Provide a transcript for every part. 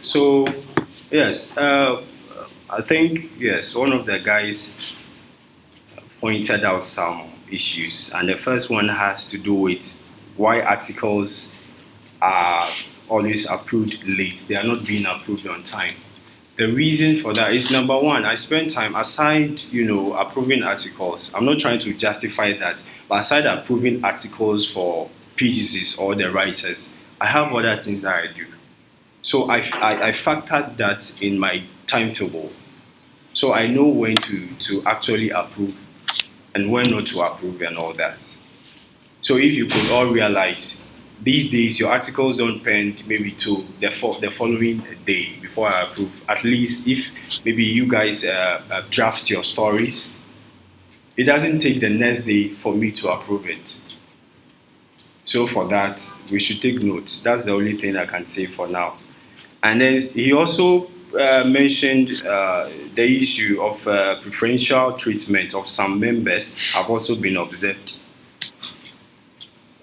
So, yes, I think, yes, one of the guys pointed out some issues, and the first one has to do with why articles are always approved late. They are not being approved on time. The reason for that is number one, I spend time aside, approving articles. I'm not trying to justify that, but aside approving articles for PGCs or the writers, I have other things that I do. So I factored that in my timetable. So I know when to actually approve and when not to approve and all that. So if you could all realize, these days your articles don't pen maybe to the following day before I approve. At least if maybe you guys draft your stories, it doesn't take the next day for me to approve it. So for that, we should take note. That's the only thing I can say for now. And then he also mentioned the issue of preferential treatment of some members have also been observed.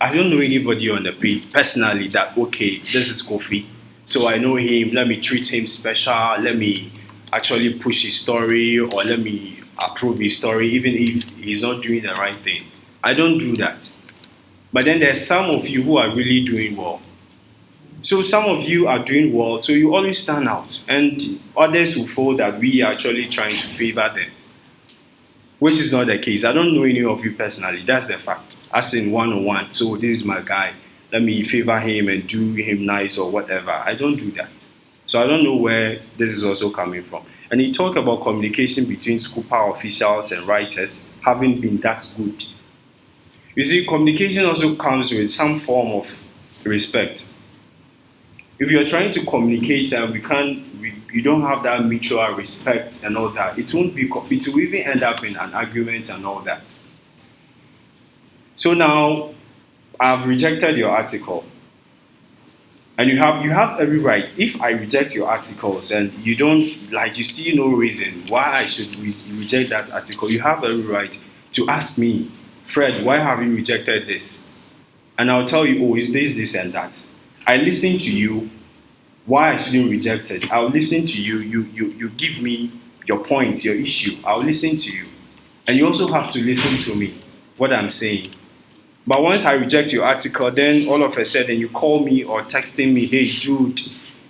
I don't know anybody on the page personally that, okay, this is Kofi, so I know him, let me treat him special, let me actually push his story, or let me approve his story, even if he's not doing the right thing. I don't do that. But then there's some of you who are really doing well. So some of you are doing well, so you always stand out, and others will feel that we are actually trying to favor them, which is not the case. I don't know any of you personally. That's the fact. As in one-on-one. So this is my guy. Let me favor him and do him nice or whatever. I don't do that. So I don't know where this is also coming from. And he talked about communication between school power officials and writers having been that good. You see, communication also comes with some form of respect. If you're trying to communicate and you don't have that mutual respect and all that, it will even end up in an argument and all that. So now I've rejected your article, and you have every right. If I reject your articles and you see no reason why I should reject that article, you have every right to ask me, Fred, why have you rejected this? And I'll tell you, oh, it's this and that. I listen to you. Why I shouldn't reject it? I'll listen to you. You give me your point, your issue. I'll listen to you. And you also have to listen to me, what I'm saying. But once I reject your article, then all of a sudden you call me or texting me, hey, dude,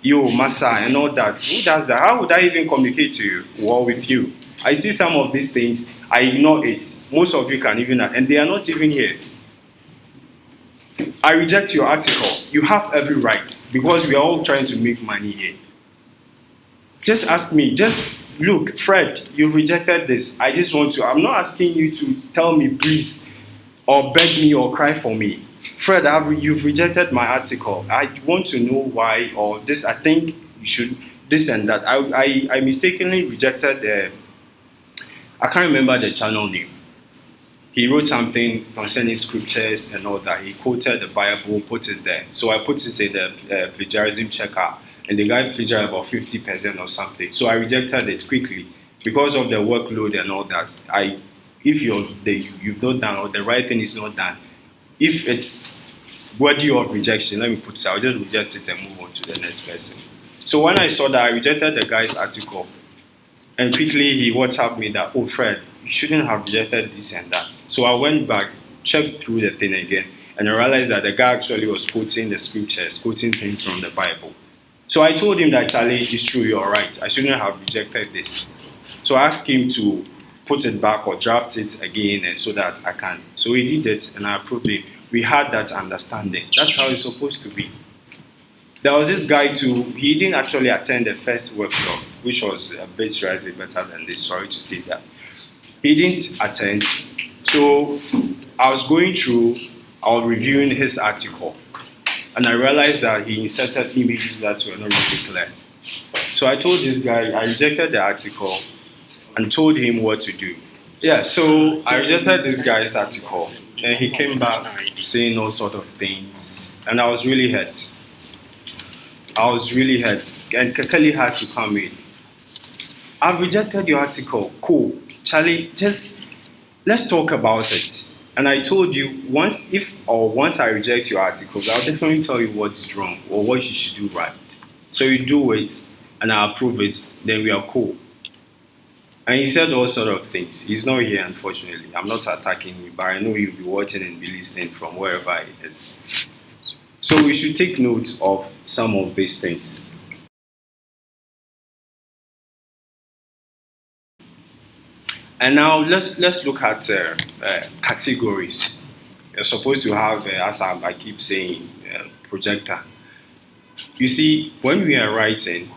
yo, Massa, and all that. Who does that? How would I even communicate to you or with you? I see some of these things, I ignore it. Most of you can even, and they are not even here. I reject your article. You have every right, because we are all trying to make money here. Just ask me, look, Fred, you've rejected this. I'm not asking you to tell me please, or beg me or cry for me. Fred, you've rejected my article. I want to know why, or this, I think you should, this and that. I mistakenly rejected I can't remember the channel name. He wrote something concerning scriptures and all that. He quoted the Bible, put it there. So I put it in the plagiarism checker, and the guy plagiarized about 50% or something. So I rejected it quickly because of the workload and all that. If you've not done, or the right thing is not done, if it's worthy of rejection, let me put it, I'll just reject it and move on to the next person. So when I saw that, I rejected the guy's article, and quickly he WhatsApped me that, oh Fred, you shouldn't have rejected this and that. So I went back, checked through the thing again, and I realized that the guy actually was quoting the scriptures, quoting things from the Bible. So I told him that, Charlie, it's true, you're right. I shouldn't have rejected this. So I asked him to put it back or draft it again, and so that I can. So he did it, and I approved it. We had that understanding. That's how it's supposed to be. There was this guy too, he didn't actually attend the first workshop, which was a bit slightly better than this, sorry to say that. He didn't attend, so I was going through, I was reviewing his article, and I realized that he inserted images that were not really clear. So I told this guy, I rejected the article and told him what to do. Yeah, so I rejected this guy's article, and he came back saying all sort of things, and I was really hurt. And Kakali had to come in. I've rejected your article. Cool. Charlie, let's talk about it. And I told you, once I reject your articles, I'll definitely tell you what is wrong or what you should do right. So you do it, and I approve it, then we are cool. And he said all sort of things. He's not here, unfortunately. I'm not attacking him, but I know he'll be watching and be listening from wherever he is. So we should take note of some of these things. And now let's look at categories. You're supposed to have, as I keep saying, projector. You see, when we are writing,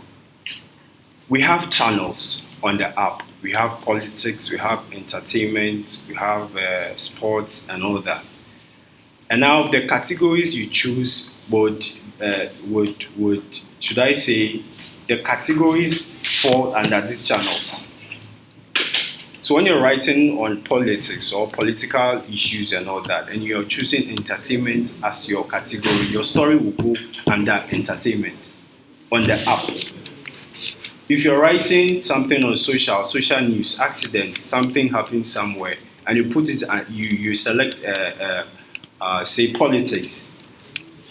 we have channels on the app. We have politics, we have entertainment, we have sports, and all that. And now the categories you choose would should I say the categories fall under these channels. So when you're writing on politics or political issues and all that, and you're choosing entertainment as your category, your story will go under entertainment on the app. If you're writing something on social news, accident, something happened somewhere, and you put it, you select, say politics,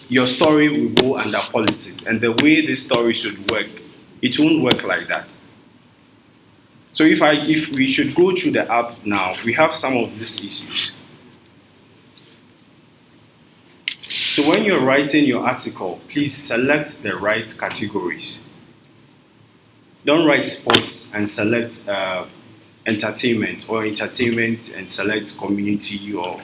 your story will go under politics. And the way this story should work, it won't work like that. So if we should go through the app now, we have some of these issues. So when you're writing your article, please select the right categories. Don't write sports and select entertainment, or entertainment and select community or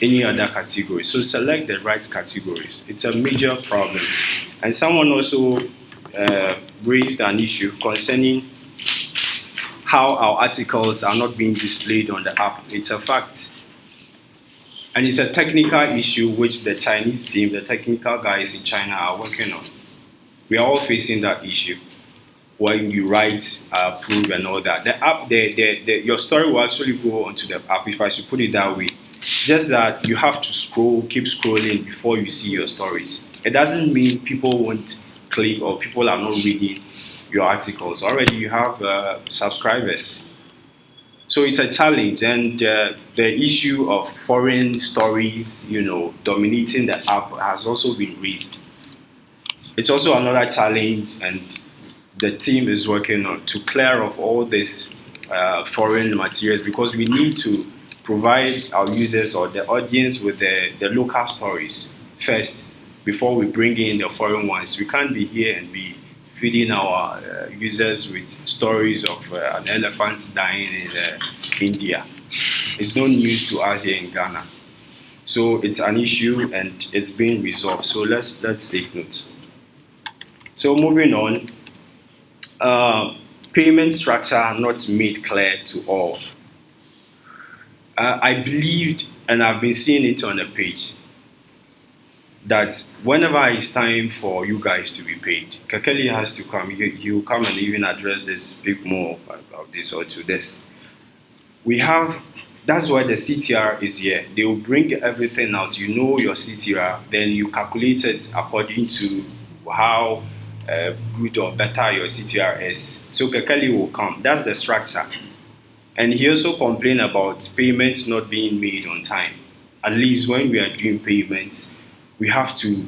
any other category. So select the right categories. It's a major problem. And someone also raised an issue concerning how our articles are not being displayed on the app. It's a fact. And it's a technical issue which the Chinese team, the technical guys in China are working on. We are all facing that issue when you write, approve and all that. The app, your story will actually go onto the app, if I should put it that way. Just that you have to keep scrolling before you see your stories. It doesn't mean people won't click or people are not reading your articles. Already you have subscribers. So it's a challenge, and the issue of foreign stories, dominating the app has also been raised. It's also another challenge, and the team is working on to clear off all these foreign materials, because we need to provide our users or the audience with the local stories first before we bring in the foreign ones. We can't be here and be feeding our users with stories of an elephant dying in India. It's no news to us here in Ghana. So it's an issue and it's being resolved. So let's take note. So moving on, payment structure not made clear to all. I believed, and I've been seeing it on the page, that whenever it's time for you guys to be paid, Kakeli has to come. You come and even address this, speak more about this or to this. That's why the CTR is here. They will bring everything out. You know your CTR, then you calculate it according to how good or better your CTR is. So Kakeli will come. That's the structure. And he also complained about payments not being made on time. At least when we are doing payments, we have to,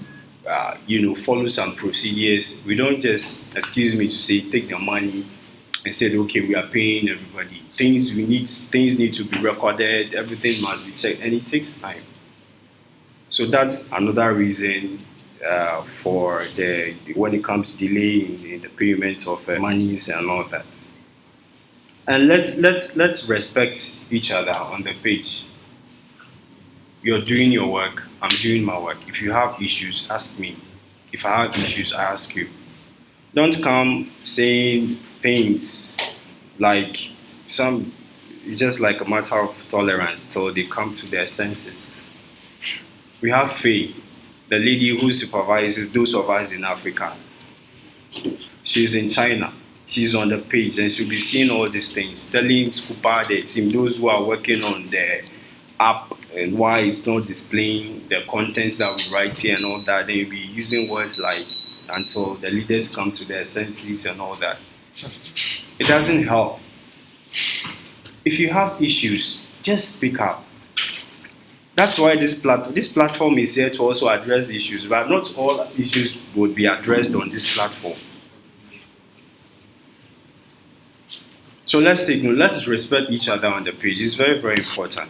follow some procedures. We don't just, excuse me to say, take the money and say, okay, we are paying everybody. Things need to be recorded. Everything must be checked, and it takes time. So that's another reason for when it comes to delay in the payment of monies and all that. And let's respect each other on the page. You're doing your work, I'm doing my work. If you have issues, ask me. If I have issues, I ask you. Don't come saying things like it's just like a matter of tolerance till they come to their senses. We have Faye, the lady who supervises those of us in Africa. She's in China. She's on the page and she'll be seeing all these things, telling Scupa, the team, those who are working on the app and why it's not displaying the contents that we write here and all that. They'll be using words like until the leaders come to their senses and all that. It doesn't help. If you have issues, just speak up. That's why this platform is here to also address issues, but not all issues would be addressed on this platform. So let's take note. Let's respect each other on the page. It's very, very important.